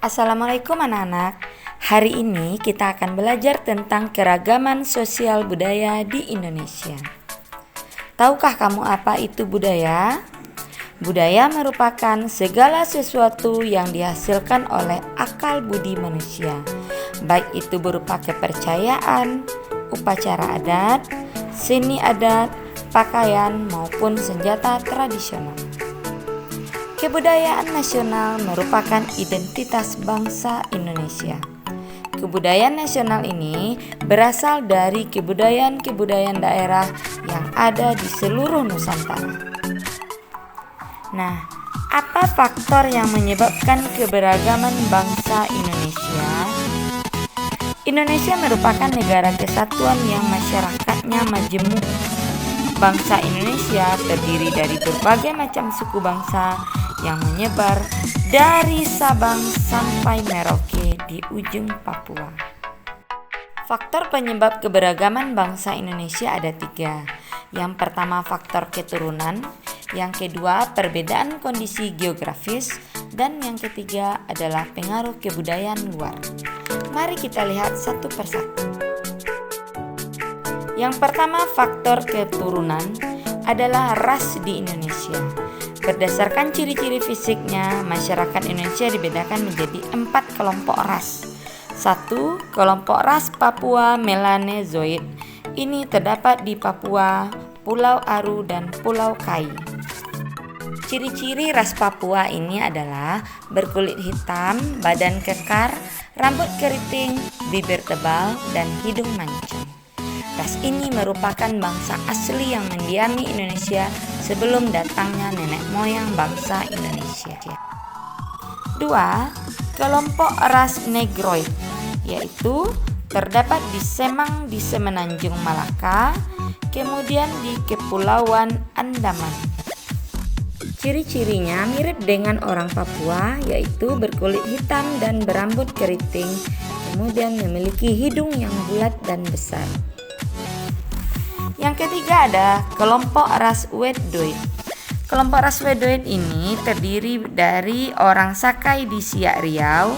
Assalamualaikum anak-anak. Hari ini kita akan belajar tentang keragaman sosial budaya di Indonesia. Tahukah kamu apa itu budaya? Budaya merupakan segala sesuatu yang dihasilkan oleh akal budi manusia, baik itu berupa kepercayaan, upacara adat, seni adat, pakaian maupun senjata tradisional. Kebudayaan nasional merupakan identitas bangsa Indonesia. Kebudayaan nasional ini berasal dari kebudayaan-kebudayaan daerah yang ada di seluruh Nusantara. Nah, apa faktor yang menyebabkan keberagaman bangsa Indonesia? Indonesia merupakan negara kesatuan yang masyarakatnya majemuk. Bangsa Indonesia terdiri dari berbagai macam suku bangsa yang menyebar dari Sabang sampai Merauke di ujung Papua. Faktor penyebab keberagaman bangsa Indonesia ada 3. Yang pertama faktor keturunan, yang kedua perbedaan kondisi geografis, dan yang ketiga adalah pengaruh kebudayaan luar. Mari kita lihat satu persatu. Yang pertama faktor keturunan adalah ras di Indonesia. Berdasarkan ciri-ciri fisiknya, masyarakat Indonesia dibedakan menjadi 4 kelompok ras. 1. Kelompok ras Papua Melanezoid. Ini terdapat di Papua, Pulau Aru, dan Pulau Kai. Ciri-ciri ras Papua ini adalah berkulit hitam, badan kekar, rambut keriting, bibir tebal, dan hidung mancung. Ras ini merupakan bangsa asli yang mendiami Indonesia sebelum datangnya nenek moyang bangsa Indonesia. 2. Kelompok ras Negroid, yaitu terdapat di Semang di Semenanjung Malaka, kemudian di Kepulauan Andaman. Ciri-cirinya mirip dengan orang Papua, yaitu berkulit hitam dan berambut keriting, kemudian memiliki hidung yang bulat dan besar. Yang ketiga ada kelompok ras Wedoid. Kelompok ras Wedoid ini terdiri dari orang Sakai di Siak Riau,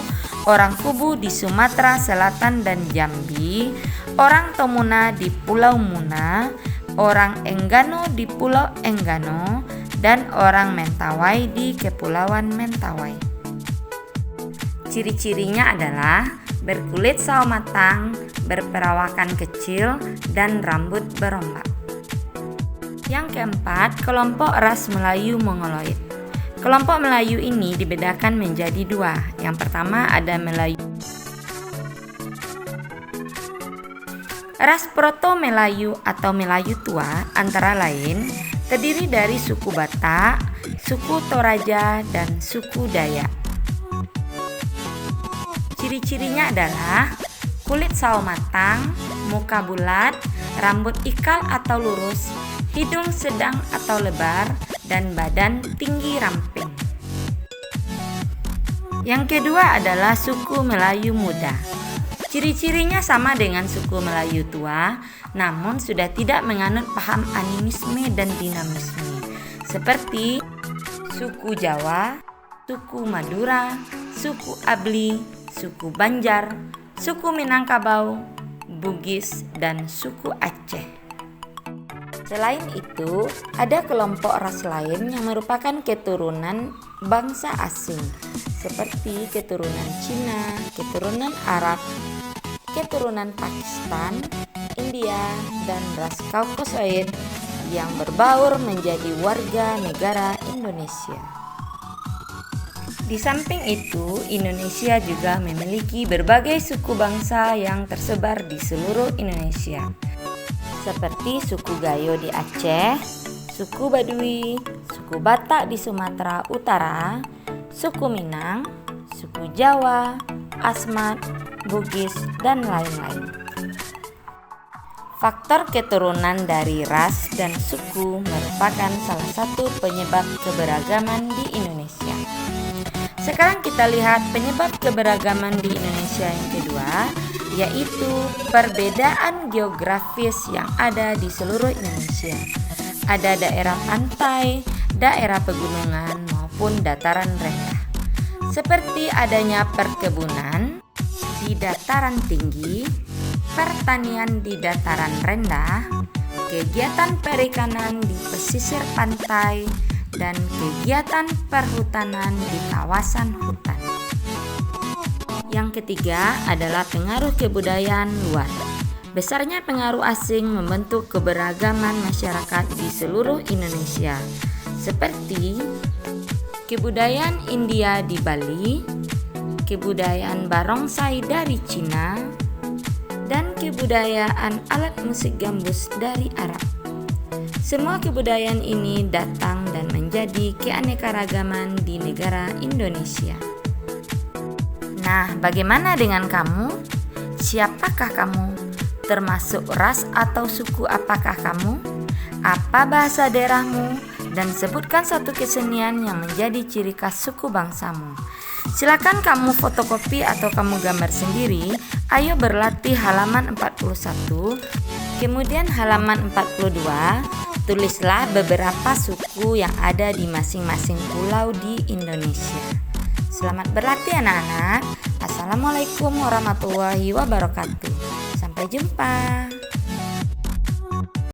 orang Kubu di Sumatera Selatan dan Jambi, orang Tomuna di Pulau Muna, orang Enggano di Pulau Enggano, dan orang Mentawai di Kepulauan Mentawai. Ciri-cirinya adalah berkulit sawo matang, berperawakan kecil, dan rambut berombak. Yang keempat, kelompok ras Melayu Mongoloid. Kelompok Melayu ini dibedakan menjadi 2. Yang pertama ada Melayu. Ras Proto-Melayu atau Melayu tua antara lain terdiri dari suku Batak, suku Toraja, dan suku Dayak. Ciri-cirinya adalah kulit sawo matang, muka bulat, rambut ikal atau lurus, hidung sedang atau lebar, dan badan tinggi ramping. Yang kedua adalah suku Melayu Muda. Ciri-cirinya sama dengan suku Melayu tua, namun sudah tidak menganut paham animisme dan dinamisme, seperti suku Jawa, suku Madura, suku Abli, suku Banjar, suku Minangkabau, Bugis, dan suku Aceh. Selain itu, ada kelompok ras lain yang merupakan keturunan bangsa asing, seperti keturunan Cina, keturunan Arab, keturunan Pakistan, India, dan ras Kaukasoid yang berbaur menjadi warga negara Indonesia. Di samping itu, Indonesia juga memiliki berbagai suku bangsa yang tersebar di seluruh Indonesia, seperti suku Gayo di Aceh, suku Baduy, suku Batak di Sumatera Utara, suku Minang, suku Jawa, Asmat, Bugis, dan lain-lain. Faktor keturunan dari ras dan suku merupakan salah satu penyebab keberagaman di Indonesia. Sekarang kita lihat penyebab keberagaman di Indonesia yang kedua, yaitu perbedaan geografis yang ada di seluruh Indonesia. Ada daerah pantai, daerah pegunungan maupun dataran rendah. Seperti adanya perkebunan di dataran tinggi, pertanian di dataran rendah, kegiatan perikanan di pesisir pantai, dan kegiatan perhutanan di kawasan hutan. Yang ketiga adalah pengaruh kebudayaan luar. Besarnya pengaruh asing membentuk keberagaman masyarakat di seluruh Indonesia, seperti kebudayaan India di Bali, kebudayaan barongsai dari Cina, dan kebudayaan alat musik gambus dari Arab. Semua kebudayaan ini datang dan menjadi keanekaragaman di negara Indonesia. Nah, bagaimana dengan kamu? Siapakah kamu? Termasuk ras atau suku apakah kamu? Apa bahasa daerahmu? Dan sebutkan satu kesenian yang menjadi ciri khas suku bangsamu. Silakan kamu fotokopi atau kamu gambar sendiri. Ayo berlatih halaman 41, kemudian halaman 42. Tulislah beberapa suku yang ada di masing-masing pulau di Indonesia. Selamat berlatih anak-anak. Assalamualaikum warahmatullahi wabarakatuh. Sampai jumpa.